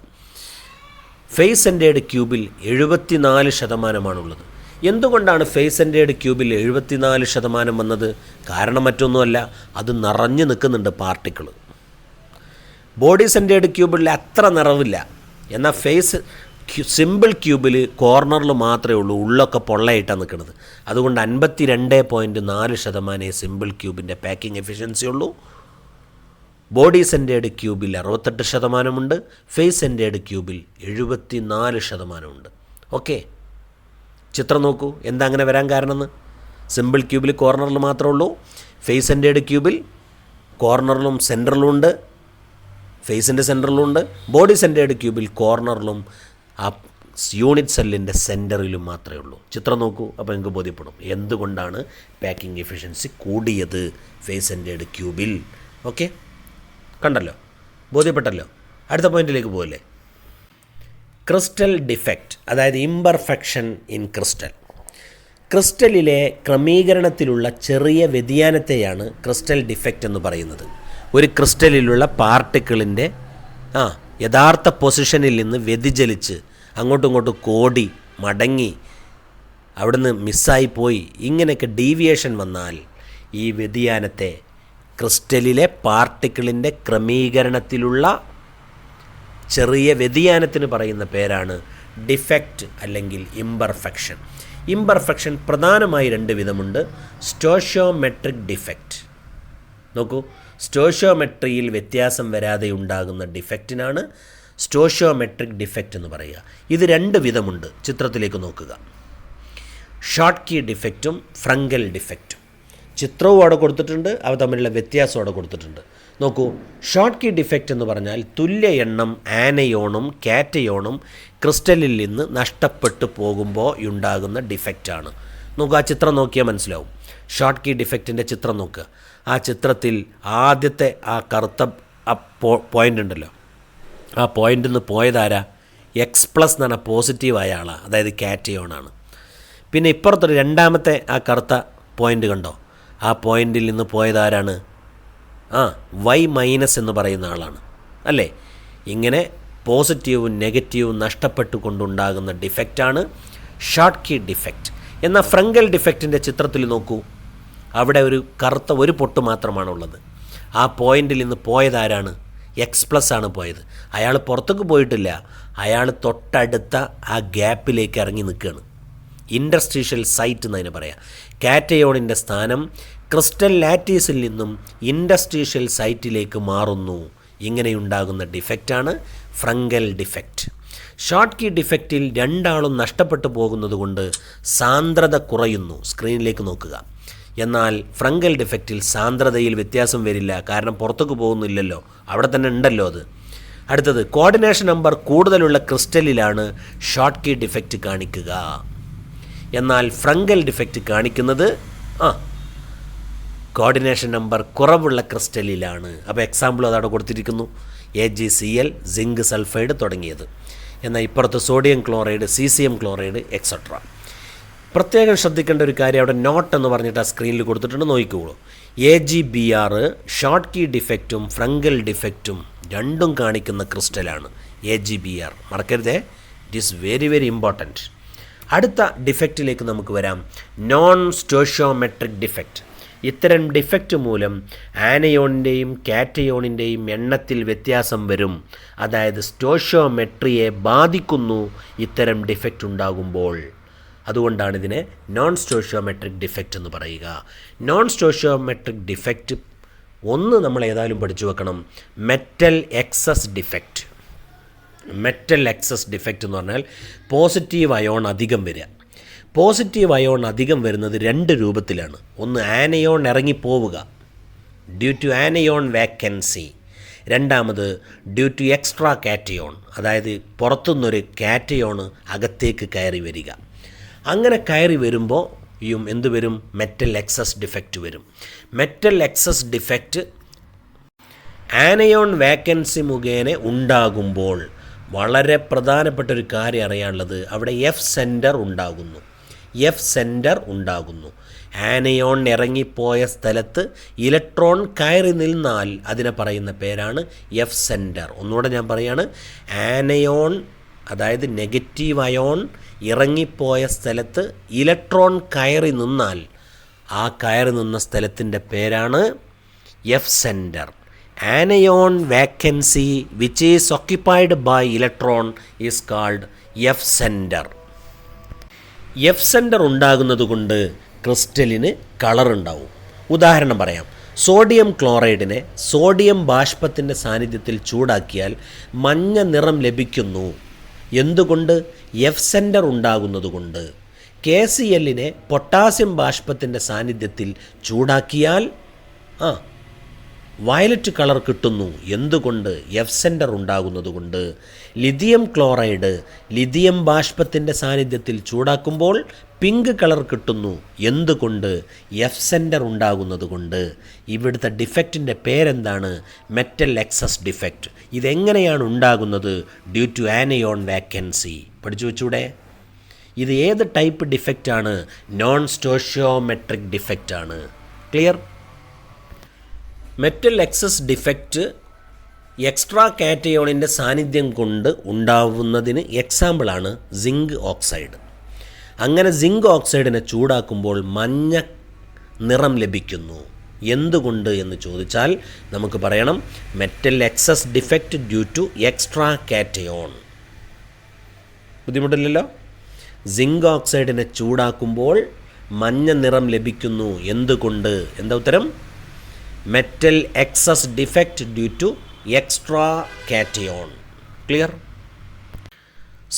ഫേസ് സെൻറ്റേർഡ് ക്യൂബിൽ 74%. എന്തുകൊണ്ടാണ് ഫേസ് സെൻറ്റേർഡ് ക്യൂബിൽ 74% വന്നത്? കാരണം മറ്റൊന്നുമല്ല, അത് നിറഞ്ഞു നിൽക്കുന്നുണ്ട് പാർട്ടിക്കിൾ. ബോഡി സെൻറ്റേർഡ് ക്യൂബിൽ അത്ര നിറവില്ല. എന്നാൽ ഫേസ് സിമ്പിൾ ക്യൂബിൽ കോർണറിൽ മാത്രമേ ഉള്ളൂ, ഉള്ളൊക്കെ പൊള്ളയായിട്ടാണ് നിൽക്കുന്നത്. അതുകൊണ്ട് 52.4% സിമ്പിൾ ക്യൂബിൻ്റെ പാക്കിംഗ് എഫിഷ്യൻസി ഉള്ളൂ. ബോഡി സെൻറ്റേർഡ് ക്യൂബിൽ 68%, ഫേസ് സെൻറ്റേർഡ് ക്യൂബിൽ 74%. ഓക്കെ, ചിത്രം നോക്കൂ. എന്താ അങ്ങനെ വരാൻ കാരണമെന്ന്? സിമ്പിൾ ക്യൂബിൽ കോർണറിൽ മാത്രമേ ഉള്ളൂ, ഫേസ് സെൻറ്റേർഡ് ക്യൂബിൽ കോർണറിലും സെൻറ്ററിലും ഉണ്ട്, ഫേസിൻ്റെ സെൻറ്ററിലും ഉണ്ട്. ബോഡി സെൻറ്റേർഡ് ക്യൂബിൽ കോർണറിലും ആ യൂണിറ്റ് സെല്ലിൻ്റെ സെൻറ്ററിലും മാത്രമേ ഉള്ളൂ. ചിത്രം നോക്കൂ, അപ്പോൾ നിങ്ങൾക്ക് ബോധ്യപ്പെടും എന്തുകൊണ്ടാണ് പാക്കിംഗ് എഫിഷ്യൻസി കൂടിയത് ഫേസ് സെൻറ്റേർഡ് ക്യൂബിൽ. ഓക്കെ, കണ്ടല്ലോ, ബോധ്യപ്പെട്ടല്ലോ. അടുത്ത പോയിന്റിലേക്ക് പോകല്ലേ. ക്രിസ്റ്റൽ ഡിഫക്റ്റ്, അതായത് ഇംപെർഫെക്ഷൻ ഇൻ ക്രിസ്റ്റൽ. ക്രിസ്റ്റലിലെ ക്രമീകരണത്തിലുള്ള ചെറിയ വ്യതിയാനത്തെയാണ് ക്രിസ്റ്റൽ ഡിഫക്റ്റ് എന്ന് പറയുന്നത്. ഒരു ക്രിസ്റ്റലിലുള്ള പാർട്ടിക്കിളിൻ്റെ യഥാർത്ഥ പൊസിഷനിൽ നിന്ന് വ്യതിചലിച്ച് അങ്ങോട്ടും ഇങ്ങോട്ടും കോടി മടങ്ങി അവിടുന്ന് മിസ്സായിപ്പോയി, ഇങ്ങനെയൊക്കെ ഡീവിയേഷൻ വന്നാൽ ഈ വ്യതിയാനത്തെ ക്രിസ്റ്റലിലെ പാർട്ടിക്കിളിൻ്റെ ക്രമീകരണത്തിലുള്ള ചെറിയ വ്യതിയാനത്തിന് പറയുന്ന പേരാണ് ഡിഫക്റ്റ് അല്ലെങ്കിൽ ഇംപെർഫെക്ഷൻ. ഇംപെർഫെക്ഷൻ പ്രധാനമായി 2 വിധമുണ്ട്. Stoichiometric defect. നോക്കൂ, സ്റ്റോഷ്യോമെട്രിയിൽ വ്യത്യാസം വരാതെ ഉണ്ടാകുന്ന ഡിഫക്റ്റിനാണ് സ്റ്റോഷ്യോമെട്രിക് ഡിഫക്റ്റ് എന്ന് പറയുക. ഇത് 2 വിധമുണ്ട്. ചിത്രത്തിലേക്ക് നോക്കുക. ഷോർട്ട് കീ ഡിഫക്റ്റും ഫ്രങ്കൽ ഡിഫക്റ്റും. ചിത്രവും അവിടെ കൊടുത്തിട്ടുണ്ട്, അവ തമ്മിലുള്ള വ്യത്യാസം അവിടെ കൊടുത്തിട്ടുണ്ട്. നോക്കൂ, ഷോർട്ട് കീ ഡിഫക്റ്റ് എന്ന് പറഞ്ഞാൽ തുല്യ എണ്ണം ആനയോണും കാറ്റയോണും ക്രിസ്റ്റലിൽ നിന്ന് നഷ്ടപ്പെട്ടു പോകുമ്പോൾ ഉണ്ടാകുന്ന ഡിഫക്റ്റാണ്. നോക്കൂ, ആ ചിത്രം നോക്കിയാൽ മനസ്സിലാവും. ഷോർട്ട് കീ ഡിഫക്റ്റിൻ്റെ ചിത്രം നോക്കുക. ആ ചിത്രത്തിൽ ആദ്യത്തെ ആ കറുത്ത പോയിൻ്റ് ഉണ്ടല്ലോ, ആ പോയിൻ്റിൽ നിന്ന് പോയതാരാ? എക്സ് പ്ലസ് എന്ന് പറഞ്ഞാൽ പോസിറ്റീവായ ആളാണ്, അതായത് കാറ്റയോണാണ്. പിന്നെ ഇപ്പുറത്തൊരു രണ്ടാമത്തെ ആ കറുത്ത പോയിൻ്റ് കണ്ടോ? ആ പോയിൻ്റിൽ നിന്ന് പോയതാരാണ്? വൈ മൈനസ് എന്ന് പറയുന്ന ആളാണ്, അല്ലേ? ഇങ്ങനെ പോസിറ്റീവും നെഗറ്റീവും നഷ്ടപ്പെട്ടുകൊണ്ടുണ്ടാകുന്ന ഡിഫക്റ്റാണ് ഷോർട്ട് കീ ഡിഫക്റ്റ്. എന്നാൽ ഫ്രങ്കൽ ഡിഫക്റ്റിൻ്റെ ചിത്രത്തിൽ നോക്കൂ, അവിടെ ഒരു കറുത്ത ഒരു പൊട്ട് മാത്രമാണുള്ളത്. ആ പോയിൻ്റിൽ നിന്ന് പോയതാരാണ്? എക്സ് പ്ലസ് ആണ് പോയത്. അയാൾ പുറത്തേക്ക് പോയിട്ടില്ല, അയാൾ തൊട്ടടുത്ത ആ ഗ്യാപ്പിലേക്ക് ഇറങ്ങി നിൽക്കുകയാണ്. ഇൻഡസ്ട്രീഷ്യൽ സൈറ്റ് എന്നതിന് പറയാം. കാറ്റയോണിൻ്റെ സ്ഥാനം ക്രിസ്റ്റൽ ലാറ്റീസിൽ നിന്നും ഇൻഡസ്ട്രീഷ്യൽ സൈറ്റിലേക്ക് മാറുന്നു. ഇങ്ങനെയുണ്ടാകുന്ന ഡിഫക്റ്റാണ് ഫ്രങ്കൽ ഡിഫക്റ്റ്. ഷോർട്ട് കീ ഡിഫക്റ്റിൽ 2 ആളും നഷ്ടപ്പെട്ടു പോകുന്നത് കൊണ്ട് സാന്ദ്രത കുറയുന്നു. സ്ക്രീനിലേക്ക് നോക്കുക. എന്നാൽ ഫ്രങ്കൽ ഡിഫക്റ്റിൽ സാന്ദ്രതയിൽ വ്യത്യാസം വരില്ല, കാരണം പുറത്തേക്ക് പോകുന്നില്ലല്ലോ, അവിടെ തന്നെ ഉണ്ടല്ലോ അത്. അടുത്തത്, കോർഡിനേഷൻ നമ്പർ കൂടുതലുള്ള ക്രിസ്റ്റലിലാണ് ഷോർട്ട് കീ ഡിഫക്റ്റ് കാണിക്കുക. എന്നാൽ ഫ്രങ്കൽ ഡിഫക്റ്റ് കാണിക്കുന്നത് കോർഡിനേഷൻ നമ്പർ കുറവുള്ള ക്രിസ്റ്റലിലാണ്. അപ്പോൾ എക്സാമ്പിൾ അതവിടെ കൊടുത്തിരിക്കുന്നു. AgCl, സിങ്ക് സൾഫൈഡ് തുടങ്ങിയത്. എന്നാൽ ഇപ്പുറത്ത് sodium chloride, CCm chloride etcetera. പ്രത്യേകം ശ്രദ്ധിക്കേണ്ട ഒരു കാര്യം അവിടെ നോട്ട് എന്ന് പറഞ്ഞിട്ട് ആ സ്ക്രീനിൽ കൊടുത്തിട്ടുണ്ട്, നോക്കിക്കോളൂ. AgBr ഷോർട്ട് കീ ഡിഫക്റ്റും ഫ്രങ്കൽ ഡിഫക്റ്റും രണ്ടും കാണിക്കുന്ന ക്രിസ്റ്റലാണ് AgBr. മറക്കരുതേ, it is very very important. അടുത്ത ഡിഫക്റ്റിലേക്ക് നമുക്ക് വരാം. Non stoichiometric defect. ഇത്തരം ഡിഫക്റ്റ് മൂലം ആനയോണിൻ്റെയും കാറ്റയോണിൻ്റെയും എണ്ണത്തിൽ വ്യത്യാസം വരും. അതായത് സ്റ്റോഷ്യോമെട്രിയെ ബാധിക്കുന്നു ഇത്തരം ഡിഫക്റ്റ് ഉണ്ടാകുമ്പോൾ. അതുകൊണ്ടാണ് ഇതിനെ നോൺ സ്റ്റോഷ്യോമെട്രിക് ഡിഫക്റ്റ് എന്ന് പറയുക. നോൺ സ്റ്റോഷ്യോമെട്രിക് ഡിഫക്റ്റ് ഒന്ന് നമ്മൾ ഏതായാലും പഠിച്ചു വെക്കണം. Metal excess defect. Metal excess defect എന്ന് പറഞ്ഞാൽ പോസിറ്റീവ് അയോൺ അധികം വരിക. പോസിറ്റീവ് അയോൺ അധികം വരുന്നത് 2 രൂപത്തിലാണ്. ഒന്ന്, ആനയോൺ ഇറങ്ങിപ്പോവുക, ഡ്യൂ ടു ആനയോൺ വാക്കൻസി. രണ്ടാമത്, ഡ്യൂ ടു എക്സ്ട്രാ കാറ്റയോൺ, അതായത് പുറത്തുനിന്നൊരു കാറ്റയോൺ അകത്തേക്ക് കയറി വരിക. അങ്ങനെ കയറി വരുമ്പോൾ എന്ത് വരും? മെറ്റൽ എക്സസ് ഡിഫക്റ്റ് വരും. Metal excess defect anion vacancy മുഖേന ഉണ്ടാകുമ്പോൾ വളരെ പ്രധാനപ്പെട്ട ഒരു കാര്യം അറിയാനുള്ളത്, അവിടെ എഫ് സെൻറ്റർ ഉണ്ടാകുന്നു. എഫ് സെൻറ്റർ ഉണ്ടാകുന്നു. ആനയോൺ ഇറങ്ങിപ്പോയ സ്ഥലത്ത് ഇലക്ട്രോൺ കയറി നിന്നാൽ അതിനെ പറയുന്ന പേരാണ് എഫ് സെൻറ്റർ. ഒന്നുകൂടെ ഞാൻ പറയാണ്, ആനയോൺ അതായത് നെഗറ്റീവ് അയോൺ ഇറങ്ങിപ്പോയ സ്ഥലത്ത് ഇലക്ട്രോൺ കയറി നിന്നാൽ ആ കയറി നിന്ന സ്ഥലത്തിൻ്റെ പേരാണ് F centre. Anion vacancy which is occupied by electron is called F centre. F centre ഉണ്ടാകുന്നത് കൊണ്ട് ക്രിസ്റ്റലിന് കളർ ഉണ്ടാവും. ഉദാഹരണം പറയാം. സോഡിയം ക്ലോറൈഡിനെ സോഡിയം ബാഷ്പത്തിൻ്റെ സാന്നിധ്യത്തിൽ ചൂടാക്കിയാൽ മഞ്ഞ നിറം ലഭിക്കുന്നു. എന്തുകൊണ്ട്? എഫ് സെൻറ്റർ ഉണ്ടാകുന്നതുകൊണ്ട്. KCl-നെ പൊട്ടാസ്യം ബാഷ്പത്തിൻ്റെ സാന്നിധ്യത്തിൽ ചൂടാക്കിയാൽ വയലറ്റ് കളർ കിട്ടുന്നു. എന്തുകൊണ്ട്? എഫ് സെൻറ്റർ ഉണ്ടാകുന്നതുകൊണ്ട്. ലിഥിയം ക്ലോറൈഡ് ലിഥിയം ബാഷ്പത്തിൻ്റെ സാന്നിധ്യത്തിൽ ചൂടാക്കുമ്പോൾ പിങ്ക് കളർ കിട്ടുന്നു. എന്തുകൊണ്ട്? എഫ് സെൻറ്റർ ഉണ്ടാകുന്നതുകൊണ്ട്. ഇവിടുത്തെ ഡിഫക്റ്റിൻ്റെ പേരെന്താണ്? Metal excess defect. ഇതെങ്ങനെയാണ് ഉണ്ടാകുന്നത്? Due to anion vacancy. പഠിച്ചു വെച്ചൂടെ? ഇത് ഏത് ടൈപ്പ് ഡിഫക്റ്റാണ്? നോൺ സ്റ്റോഷ്യോമെട്രിക് ഡിഫക്റ്റാണ്. Clear? Metal excess defect extra കാറ്റയോണിൻ്റെ സാന്നിധ്യം കൊണ്ട് ഉണ്ടാവുന്നതിന് എക്സാമ്പിളാണ് സിങ്ക് ഓക്സൈഡ്. അങ്ങനെ സിങ്ക് ഓക്സൈഡിനെ ചൂടാക്കുമ്പോൾ മഞ്ഞ നിറം ലഭിക്കുന്നു. എന്തുകൊണ്ട് എന്ന് ചോദിച്ചാൽ നമുക്ക് പറയണം metal excess defect due to extra cation. ബുദ്ധിമുട്ടില്ലല്ലോ? സിങ്ക് ഓക്സൈഡിനെ ചൂടാക്കുമ്പോൾ മഞ്ഞ നിറം ലഭിക്കുന്നു. എന്തുകൊണ്ട്? എന്താ ഉത്തരം? Metal excess defect due to extra cation. Clear?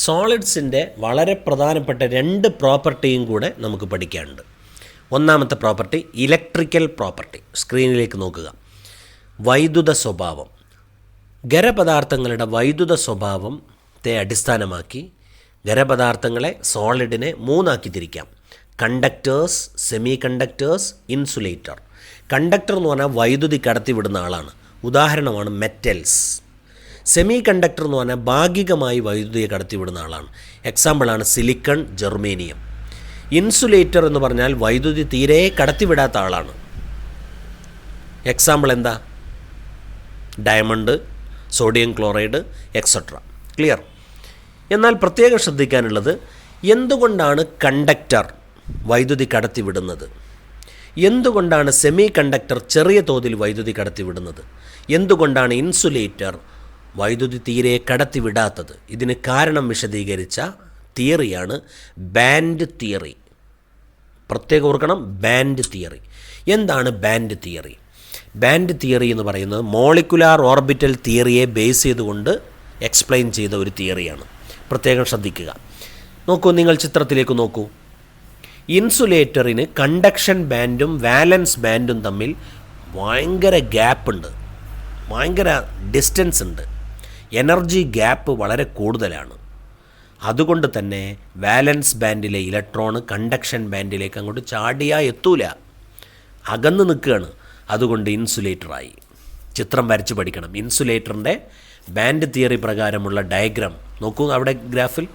സോളിഡ്സിൻ്റെ വളരെ പ്രധാനപ്പെട്ട 2 പ്രോപ്പർട്ടിയും കൂടെ നമുക്ക് പഠിക്കാനുണ്ട്. ഒന്നാമത്തെ പ്രോപ്പർട്ടി ഇലക്ട്രിക്കൽ പ്രോപ്പർട്ടി. സ്ക്രീനിലേക്ക് നോക്കുക. വൈദ്യുത സ്വഭാവം. ഖരപദാർത്ഥങ്ങളുടെ വൈദ്യുത സ്വഭാവത്തെ അടിസ്ഥാനമാക്കി ഖരപദാർത്ഥങ്ങളെ സോളിഡിനെ 3 ആക്കി തിരിക്കാം. Conductors, semi conductors, insulator. Conductor എന്ന് പറഞ്ഞാൽ വൈദ്യുതി കടത്തിവിടുന്ന ആളാണ്. ഉദാഹരണമാണ് മെറ്റൽസ്. സെമി കണ്ടക്ടർ എന്ന് പറഞ്ഞാൽ ഭാഗികമായി വൈദ്യുതിയെ കടത്തിവിടുന്ന ആളാണ്. എക്സാമ്പിളാണ് സിലിക്കൺ, ജെർമേനിയം. ഇൻസുലേറ്റർ എന്ന് പറഞ്ഞാൽ വൈദ്യുതി തീരെ കടത്തിവിടാത്ത ആളാണ്. എക്സാമ്പിൾ എന്താ? Diamond, sodium chloride, etcetera. Clear? എന്നാൽ പ്രത്യേകം ശ്രദ്ധിക്കാനുള്ളത്, എന്തുകൊണ്ടാണ് കണ്ടക്ടർ വൈദ്യുതി കടത്തിവിടുന്നത്? എന്തുകൊണ്ടാണ് സെമി കണ്ടക്ടർ ചെറിയ തോതിൽ വൈദ്യുതി കടത്തിവിടുന്നത്? എന്തുകൊണ്ടാണ് ഇൻസുലേറ്റർ വൈദ്യുതി തീരെ കടത്തിവിടാത്തത്? ഇതിന് കാരണം വിശദീകരിച്ച തിയറിയാണ് ബാൻഡ് തിയറി. പ്രത്യേകം ഓർക്കണം, ബാൻഡ് തിയറി. എന്താണ് ബാൻഡ് തിയറി? ബാൻഡ് തിയറി എന്ന് പറയുന്നത് മോളിക്കുലാർ ഓർബിറ്റൽ തിയറിയെ ബേസ് ചെയ്തുകൊണ്ട് എക്സ്പ്ലെയിൻ ചെയ്ത ഒരു തിയറിയാണ്. പ്രത്യേകം ശ്രദ്ധിക്കുക. നോക്കൂ, നിങ്ങൾ ചിത്രത്തിലേക്ക് നോക്കൂ. ഇൻസുലേറ്ററിന് കണ്ടക്ഷൻ ബാൻഡും വാലൻസ് ബാൻഡും തമ്മിൽ ഭയങ്കര ഗ്യാപ്പുണ്ട്, ഭയങ്കര ഡിസ്റ്റൻസ് ഉണ്ട്. എനർജി ഗ്യാപ്പ് വളരെ കൂടുതലാണ്. അതുകൊണ്ട് തന്നെ വാലൻസ് ബാൻഡിലെ ഇലക്ട്രോണ് കണ്ടക്ഷൻ ബാൻഡിലേക്ക് അങ്ങോട്ട് ചാടിയാൽ എത്തൂല, അകന്ന് നിൽക്കുകയാണ്. അതുകൊണ്ട് ഇൻസുലേറ്ററായി. ചിത്രം വരച്ച് പഠിക്കണം. ഇൻസുലേറ്ററിൻ്റെ ബാൻഡ് തിയറി പ്രകാരമുള്ള ഡയഗ്രാം നോക്കൂ. അവിടെ ഗ്രാഫിൽ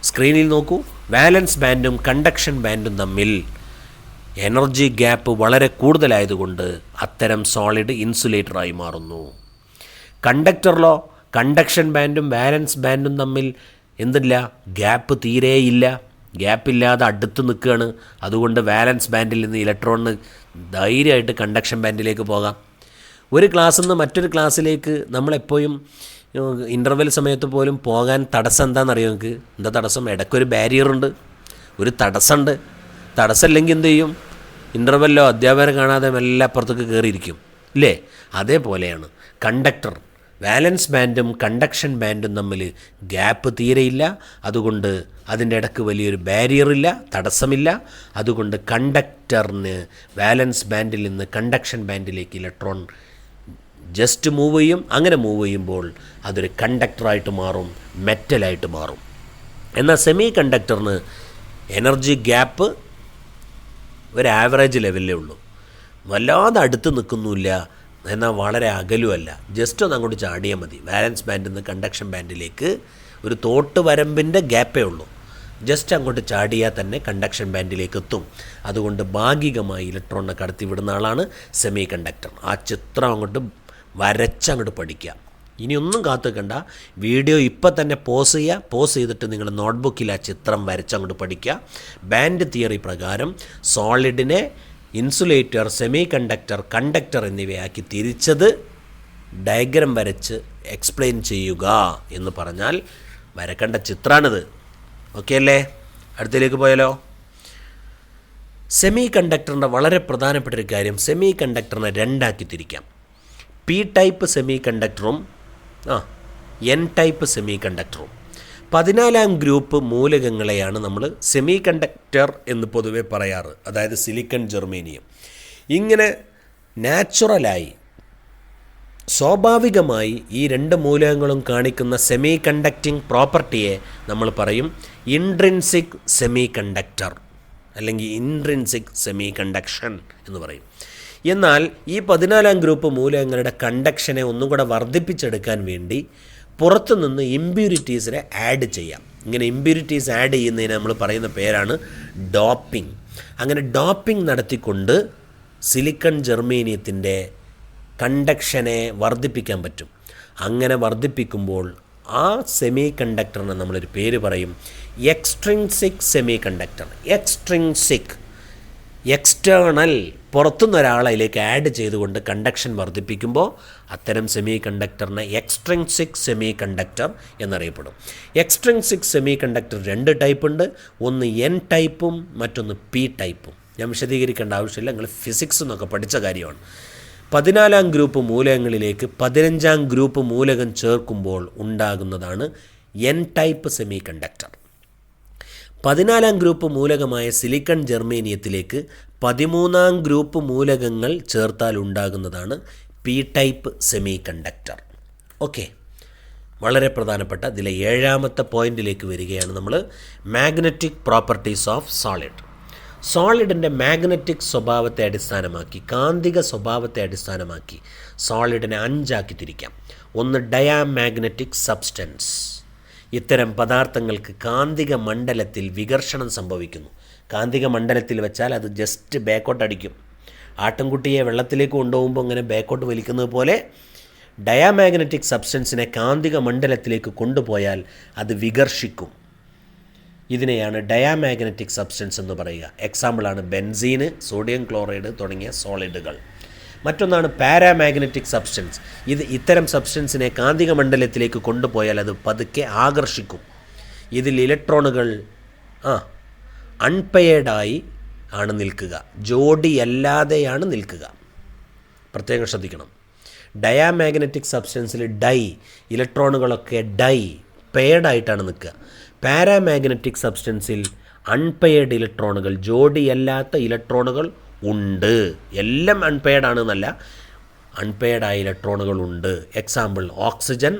സ്ക്രീനിൽ നോക്കൂ. വാലൻസ് ബാൻഡും കണ്ടക്ഷൻ ബാൻഡും തമ്മിൽ എനർജി ഗ്യാപ്പ് വളരെ കൂടുതലായതുകൊണ്ട് അത്തരം സോളിഡ് ഇൻസുലേറ്ററായി മാറുന്നു. കണ്ടക്ടറിലോ കണ്ടക്ഷൻ ബാൻഡും വാലൻസ് ബാൻഡും തമ്മിൽ എന്തില്ല? ഗ്യാപ്പ് തീരെയില്ല. ഗ്യാപ്പില്ലാതെ അടുത്ത് നിൽക്കുകയാണ്. അതുകൊണ്ട് വാലൻസ് ബാൻഡിൽ നിന്ന് ഇലക്ട്രോണിന് ധൈര്യമായിട്ട് കണ്ടക്ഷൻ ബാൻഡിലേക്ക് പോകാം. ഒരു ക്ലാസ്സിൽ നിന്ന് മറ്റൊരു ക്ലാസ്സിലേക്ക് നമ്മളെപ്പോഴും ഇൻ്റർവെൽ സമയത്ത് പോലും പോകാൻ തടസ്സം എന്താണെന്നറിയോ നിങ്ങൾക്ക്? എന്താ തടസ്സം? ഇടയ്ക്കൊരു ബാരിയറുണ്ട്, ഒരു തടസ്സമുണ്ട്. തടസ്സമില്ലെങ്കിൽ എന്ത് ചെയ്യും? ഇൻ്റർവെല്ലോ അധ്യാപകരെ കാണാതെ മെല്ലെ അപ്പുറത്തേക്ക് കയറിയിരിക്കും, ഇല്ലേ? അതേപോലെയാണ് കണ്ടക്ടർ. വാലൻസ് ബാൻഡും കണ്ടക്ഷൻ ബാൻഡും തമ്മിൽ ഗ്യാപ്പ് തീരെയില്ല. അതുകൊണ്ട് അതിൻ്റെ ഇടയ്ക്ക് വലിയൊരു ബാരിയറില്ല, തടസ്സമില്ല. അതുകൊണ്ട് കണ്ടക്ടറിന് വാലൻസ് ബാൻഡിൽ നിന്ന് കണ്ടക്ഷൻ ബാൻഡിലേക്ക് ഇലക്ട്രോൺ ജസ്റ്റ് മൂവ് ചെയ്യും. അങ്ങനെ മൂവ് ചെയ്യുമ്പോൾ അതൊരു കണ്ടക്ടറായിട്ട് മാറും, മെറ്റലായിട്ട് മാറും. എന്നാൽ സെമി കണ്ടക്ടറിന് എനർജി ഗ്യാപ്പ് ഒരു ആവറേജ് ലെവലിലേ ഉള്ളൂ. വല്ലാതെ അടുത്ത് നിൽക്കുന്നില്ല, എന്നാൽ വളരെ അകലുമല്ല, ജസ്റ്റ് ഒന്ന് അങ്ങോട്ട് ചാടിയാൽ മതി. വാലൻസ് ബാൻഡിൽ നിന്ന് കണ്ടക്ഷൻ ബാൻഡിലേക്ക് ഒരു തോട്ട് വരമ്പിൻ്റെ ഗ്യാപ്പേ ഉള്ളൂ. ജസ്റ്റ് അങ്ങോട്ട് ചാടിയാൽ തന്നെ കണ്ടക്ഷൻ ബാൻഡിലേക്ക് എത്തും. അതുകൊണ്ട് ഭാഗികമായി ഇലക്ട്രോണിനെ കടത്തിവിടുന്ന ആളാണ് സെമി കണ്ടക്ടർ. ആ ചിത്രം അങ്ങോട്ട് വരച്ചങ്ങോട്ട് പഠിക്കുക. ഇനിയൊന്നും കാത്തുക്കണ്ട, വീഡിയോ ഇപ്പം തന്നെ പോസ് ചെയ്യുക. പോസ് ചെയ്തിട്ട് നിങ്ങൾ നോട്ട്ബുക്കിൽ ആ ചിത്രം വരച്ചങ്ങോട്ട് പഠിക്കുക. ബാൻഡ് തിയറി പ്രകാരം സോളിഡിനെ ഇൻസുലേറ്റർ, സെമി കണ്ടക്ടർ, കണ്ടക്ടർ എന്നിവയാക്കി തിരിച്ചത് ഡയഗ്രം വരച്ച് എക്സ്പ്ലെയിൻ ചെയ്യുക എന്ന് പറഞ്ഞാൽ വരക്കേണ്ട ചിത്രമാണിത്. ഓക്കെ അല്ലേ? അടുത്തതിലേക്ക് പോയാലോ? സെമി കണ്ടക്ടറിൻ്റെ വളരെ പ്രധാനപ്പെട്ട ഒരു കാര്യം, സെമി കണ്ടക്ടറിനെ രണ്ടാക്കി തിരിക്കാം. പി ടൈപ്പ് സെമി കണ്ടക്ടറും എൻ ടൈപ്പ് സെമി കണ്ടക്ടറും. 14ാം ഗ്രൂപ്പ് മൂലകങ്ങളെയാണ് നമ്മൾ സെമി കണ്ടക്ടർ എന്ന് പൊതുവെ പറയാറ്, അതായത് സിലിക്കൺ, ജെർമേനിയം. ഇങ്ങനെ നാച്ചുറലായി സ്വാഭാവികമായി ഈ രണ്ട് മൂലകങ്ങളും കാണിക്കുന്ന സെമി കണ്ടക്റ്റിംഗ് പ്രോപ്പർട്ടിയെ നമ്മൾ പറയും ഇൻട്രിൻസിക് സെമി കണ്ടക്ടർ അല്ലെങ്കിൽ ഇൻട്രിൻസിക് സെമി കണ്ടക്ഷൻ എന്ന് പറയും. എന്നാൽ ഈ 14ാം ഗ്രൂപ്പ് മൂലകങ്ങളുടെ കണ്ടക്ഷനെ ഒന്നും കൂടെ വർദ്ധിപ്പിച്ചെടുക്കാൻ വേണ്ടി പുറത്തുനിന്ന് ഇമ്പ്യൂരിറ്റീസിനെ ആഡ് ചെയ്യാം. ഇങ്ങനെ ഇമ്പ്യൂരിറ്റീസ് ആഡ് ചെയ്യുന്നതിന് നമ്മൾ പറയുന്ന പേരാണ് ഡോപ്പിംഗ്. അങ്ങനെ ഡോപ്പിംഗ് നടത്തിക്കൊണ്ട് സിലിക്കൺ, ജെർമേനിയത്തിൻ്റെ കണ്ടക്ഷനെ വർദ്ധിപ്പിക്കാൻ പറ്റും. അങ്ങനെ വർദ്ധിപ്പിക്കുമ്പോൾ ആ സെമി കണ്ടക്ടറിന് നമ്മളൊരു പേര് പറയും extrinsic semiconductor. Extrinsic, external, പുറത്തുനിന്നൊരാളതിലേക്ക് ആഡ് ചെയ്തുകൊണ്ട് കണ്ടക്ഷൻ വർദ്ധിപ്പിക്കുമ്പോൾ അത്തരം സെമി കണ്ടക്ടറിനെ എക്സ്ട്രിൻസിക് സെമി കണ്ടക്ടർ എന്നറിയപ്പെടും. എക്സ്ട്രിൻസിക് സെമി കണ്ടക്ടർ 2 ടൈപ്പ് ഉണ്ട്. ഒന്ന് എൻ ടൈപ്പും മറ്റൊന്ന് പി ടൈപ്പും. ഞാൻ വിശദീകരിക്കേണ്ട ആവശ്യമില്ല, നിങ്ങൾ ഫിസിക്സ് എന്നൊക്കെ പഠിച്ച കാര്യമാണ്. 14ാം ഗ്രൂപ്പ് മൂലകങ്ങളിലേക്ക് 15ാം ഗ്രൂപ്പ് മൂലകം ചേർക്കുമ്പോൾ ഉണ്ടാകുന്നതാണ് എൻ ടൈപ്പ് സെമി കണ്ടക്ടർ. 14ാം ഗ്രൂപ്പ് മൂലകമായ സിലിക്കൺ, ജെർമേനിയത്തിലേക്ക് 13ാം ഗ്രൂപ്പ് മൂലകങ്ങൾ ചേർത്താൽ ഉണ്ടാകുന്നതാണ് P type semiconductor. Okay, വളരെ പ്രധാനപ്പെട്ട ഇതിലെ 7ാമത്തെ പോയിന്റിലേക്ക് വരികയാണ് നമ്മൾ. Magnetic properties of solid. സോളിഡിൻ്റെ മാഗ്നറ്റിക് സ്വഭാവത്തെ അടിസ്ഥാനമാക്കി, കാന്തിക സ്വഭാവത്തെ അടിസ്ഥാനമാക്കി സോളിഡിനെ 5ആക്കി തിരിക്കാം. ഒന്ന് ഡയാമാഗ്നറ്റിക് സബ്സ്റ്റൻസ്. ഇത്തരം പദാർത്ഥങ്ങൾക്ക് കാന്തിക മണ്ഡലത്തിൽ വികർഷണം സംഭവിക്കുന്നു. കാന്തിക മണ്ഡലത്തിൽ വെച്ചാൽ അത് ജസ്റ്റ് ബാക്കോട്ട് അടിക്കും. ആട്ടിൻകുട്ടിയെ വെള്ളത്തിലേക്ക് കൊണ്ടുപോകുമ്പോൾ അങ്ങനെ ബാക്കോട്ട് വലിക്കുന്നത് പോലെ ഡയാമാഗ്നറ്റിക് സബ്സ്റ്റൻസിനെ കാന്തിക മണ്ഡലത്തിലേക്ക് കൊണ്ടുപോയാൽ അത് വികർഷിക്കും. ഇതിനെയാണ് ഡയാമാഗ്നറ്റിക് സബ്സ്റ്റൻസ് എന്ന് പറയുക. എക്സാമ്പിളാണ് ബെൻസീന്, സോഡിയം ക്ലോറൈഡ് തുടങ്ങിയ സോളിഡുകൾ. മറ്റൊന്നാണ് പാരാമാഗ്നറ്റിക് സബ്സ്റ്റൻസ്. ഇത്തരം സബ്സ്റ്റൻസിനെ കാന്തിക മണ്ഡലത്തിലേക്ക് കൊണ്ടുപോയാൽ അത് പതുക്കെ ആകർഷിക്കും. ഇതിൽ ഇലക്ട്രോണുകൾ അൺപെയർഡായി ആണ് നിൽക്കുക, ജോഡിയല്ലാതെയാണ് നിൽക്കുക. പ്രത്യേകം ശ്രദ്ധിക്കണം. ഡയാമാഗ്നറ്റിക് സബ്സ്റ്റൻസിൽ ഇലക്ട്രോണുകളൊക്കെ പെയർഡായിട്ടാണ് നിൽക്കുക. പാരാമാഗ്നറ്റിക് സബ്സ്റ്റൻസിൽ അൺപെയർഡ് ഇലക്ട്രോണുകൾ, ജോഡിയല്ലാത്ത ഇലക്ട്രോണുകൾ ഉണ്ട്. എല്ലാം അൺപെയർഡ് ആണെന്നല്ല, അൺപെയർഡായ ഇലക്ട്രോണുകൾ ഉണ്ട്. Example oxygen,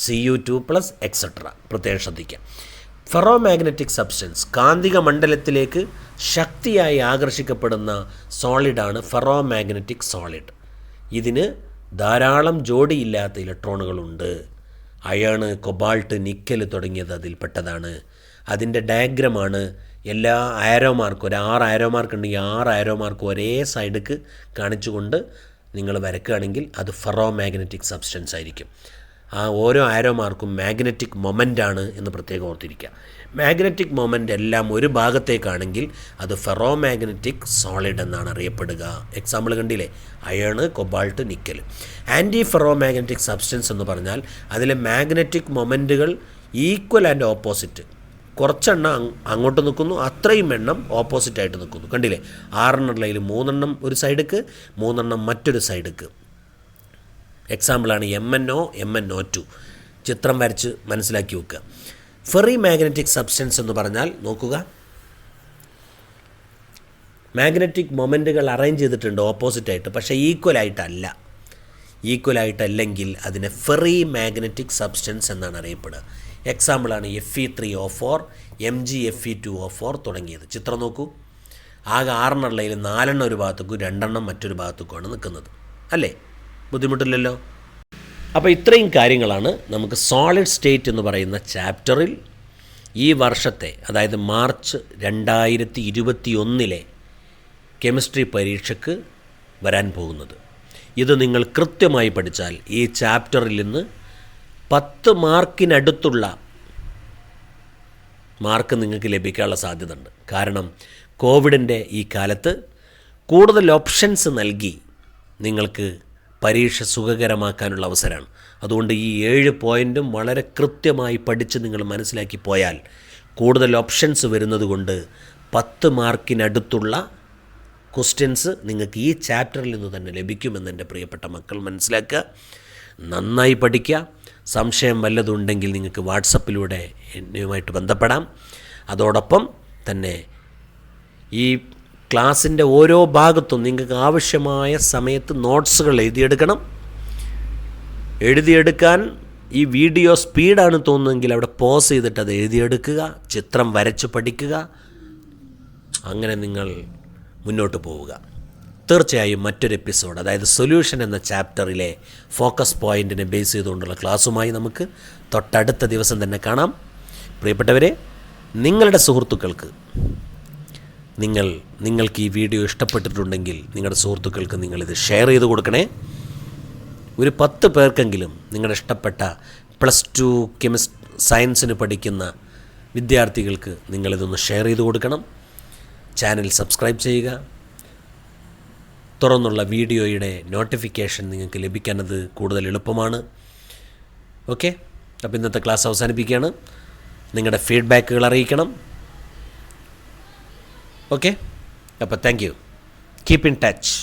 Cu2+, etcetera. പ്രത്യേകം ശ്രദ്ധിക്കാം. ഫെറോമാഗ്നറ്റിക് സബ്സ്റ്റൻസ്, കാന്തിക മണ്ഡലത്തിലേക്ക് ശക്തിയായി ആകർഷിക്കപ്പെടുന്ന സോളിഡാണ് ഫെറോമാഗ്നറ്റിക് സോളിഡ്. ഇതിന് ധാരാളം ജോഡിയില്ലാത്ത ഇലക്ട്രോണുകളുണ്ട്. അയണ്, കൊബാൾട്ട്, നിക്കൽ തുടങ്ങിയത് അതിൽപ്പെട്ടതാണ്. അതിൻ്റെ ഡയഗ്രമാണ് എല്ലാ ആരോമാർക്കും, ഒരു 6 ആരോമാർക്ക് ഉണ്ടെങ്കിൽ 6 ആരോമാർക്കും ഒരേ സൈഡിക്ക് കാണിച്ചുകൊണ്ട് നിങ്ങൾ വരക്കുകയാണെങ്കിൽ അത് ഫെറോമാഗ്നറ്റിക് സബ്സ്റ്റൻസ് ആയിരിക്കും. ആ ഓരോ ആരോമാർക്കും മാഗ്നറ്റിക് മൊമെൻ്റാണ് എന്ന് പ്രത്യേകം ഓർത്തിരിക്കുക. മാഗ്നറ്റിക് മൊമെൻ്റ് എല്ലാം ഒരു ഭാഗത്തേക്കാണെങ്കിൽ അത് ഫെറോമാഗ്നറ്റിക് സോളിഡ് എന്നാണ് അറിയപ്പെടുക. എക്സാമ്പിൾ കണ്ടില്ലേ, iron, cobalt, nickel. Anti ferromagnetic substance എന്ന് പറഞ്ഞാൽ അതിലെ മാഗ്നറ്റിക് മൊമെൻറ്റുകൾ ഈക്വൽ ആൻഡ് ഓപ്പോസിറ്റ്. കുറച്ചെണ്ണം അങ്ങോട്ട് നിൽക്കുന്നു, അത്രയും എണ്ണം ഓപ്പോസിറ്റായിട്ട് നിൽക്കുന്നു. കണ്ടില്ലേ, 6 എണ്ണത്തിൽ 3 എണ്ണം ഒരു സൈഡിക്ക്, 3 എണ്ണം മറ്റൊരു സൈഡിക്ക്. എക്സാമ്പിളാണ് MnO, MnO2. ചിത്രം വരച്ച് മനസ്സിലാക്കി വെക്കുക. ഫെറി മാഗ്നറ്റിക് സബ്സ്റ്റൻസ് എന്ന് പറഞ്ഞാൽ നോക്കുക, മാഗ്നറ്റിക് മൊമെൻറ്റുകൾ അറേഞ്ച് ചെയ്തിട്ടുണ്ട് ഓപ്പോസിറ്റായിട്ട്, പക്ഷേ ഈക്വലായിട്ടല്ലെങ്കിൽ അതിനെ ഫെറി മാഗ്നറ്റിക് സബ്സ്റ്റൻസ് എന്നാണ് അറിയപ്പെടുക. എക്സാമ്പിളാണ് Fe3O4, MgFe2O4 തുടങ്ങിയത്. ചിത്രം നോക്കൂ, ആകെ 6 എണ്ണത്തിൽ 4 എണ്ണം ഒരു ഭാഗത്തേക്കും 2 എണ്ണം മറ്റൊരു ഭാഗത്തേക്കുമാണ് നിൽക്കുന്നത്, അല്ലേ? ബുദ്ധിമുട്ടില്ലല്ലോ. അപ്പോൾ ഇത്രയും കാര്യങ്ങളാണ് നമുക്ക് സോളിഡ് സ്റ്റേറ്റ് എന്ന് പറയുന്ന ചാപ്റ്ററിൽ ഈ വർഷത്തെ, അതായത് മാർച്ച് 2021 കെമിസ്ട്രി പരീക്ഷയ്ക്ക് വരാൻ പോകുന്നത്. ഇത് നിങ്ങൾ കൃത്യമായി പഠിച്ചാൽ ഈ ചാപ്റ്ററിൽ നിന്ന് 10 മാർക്കിനടുത്തുള്ള മാർക്ക് നിങ്ങൾക്ക് ലഭിക്കാനുള്ള സാധ്യത ഉണ്ട്. കാരണം കോവിഡിൻ്റെ ഈ കാലത്ത് കൂടുതൽ ഓപ്ഷൻസ് നൽകി നിങ്ങൾക്ക് പരീക്ഷ സുഖകരമാക്കാനുള്ള അവസരമാണ്. അതുകൊണ്ട് ഈ 7 പോയിൻറ്റും വളരെ കൃത്യമായി പഠിച്ച് നിങ്ങൾ മനസ്സിലാക്കി പോയാൽ കൂടുതൽ ഓപ്ഷൻസ് വരുന്നത് കൊണ്ട് 10 മാർക്കിനടുത്തുള്ള ക്വസ്റ്റ്യൻസ് നിങ്ങൾക്ക് ഈ ചാപ്റ്ററിൽ നിന്ന് തന്നെ ലഭിക്കുമെന്ന് എൻ്റെ പ്രിയപ്പെട്ട മക്കൾ മനസ്സിലാക്കുക. നന്നായി പഠിക്കുക. സംശയം വല്ലതുണ്ടെങ്കിൽ നിങ്ങൾക്ക് വാട്സപ്പിലൂടെ എന്നുമായിട്ട് ബന്ധപ്പെടാം. അതോടൊപ്പം തന്നെ ഈ ക്ലാസ്സിൻ്റെ ഓരോ ഭാഗത്തും നിങ്ങൾക്ക് ആവശ്യമായ സമയത്ത് നോട്ട്സുകൾ എഴുതിയെടുക്കാൻ ഈ വീഡിയോ സ്പീഡാണ് തോന്നുന്നതെങ്കിൽ അവിടെ പോസ് ചെയ്തിട്ട് അത് എഴുതിയെടുക്കുക, ചിത്രം വരച്ച് പഠിക്കുക. അങ്ങനെ നിങ്ങൾ മുന്നോട്ട് പോവുക. തീർച്ചയായും മറ്റൊരു എപ്പിസോഡ്, അതായത് സൊല്യൂഷൻ എന്ന ചാപ്റ്ററിലെ ഫോക്കസ് പോയിൻറ്റിനെ ബേസ് ചെയ്തുകൊണ്ടുള്ള ക്ലാസ്സുമായി നമുക്ക് തൊട്ടടുത്ത ദിവസം തന്നെ കാണാം. പ്രിയപ്പെട്ടവരെ, നിങ്ങളുടെ സുഹൃത്തുക്കൾക്ക് നിങ്ങൾക്ക് ഈ വീഡിയോ ഇഷ്ടപ്പെട്ടിട്ടുണ്ടെങ്കിൽ നിങ്ങളുടെ സുഹൃത്തുക്കൾക്ക് നിങ്ങളിത് ഷെയർ ചെയ്ത് കൊടുക്കണേ. ഒരു 10 പേർക്കെങ്കിലും നിങ്ങളുടെ ഇഷ്ടപ്പെട്ട +2 സയൻസിന് പഠിക്കുന്ന വിദ്യാർത്ഥികൾക്ക് നിങ്ങളിതൊന്ന് ഷെയർ ചെയ്ത് കൊടുക്കണം. ചാനൽ സബ്സ്ക്രൈബ് ചെയ്യുക. തുറന്നുള്ള വീഡിയോയുടെ നോട്ടിഫിക്കേഷൻ നിങ്ങൾക്ക് ലഭിക്കാനത് കൂടുതൽ എളുപ്പമാണ്. ഓക്കെ, അപ്പോൾ ഇന്നത്തെ ക്ലാസ് അവസാനിപ്പിക്കുകയാണ്. നിങ്ങളുടെ ഫീഡ്ബാക്കുകൾ അറിയിക്കണം. ഓക്കെ, അപ്പോൾ thank you. Keep in touch.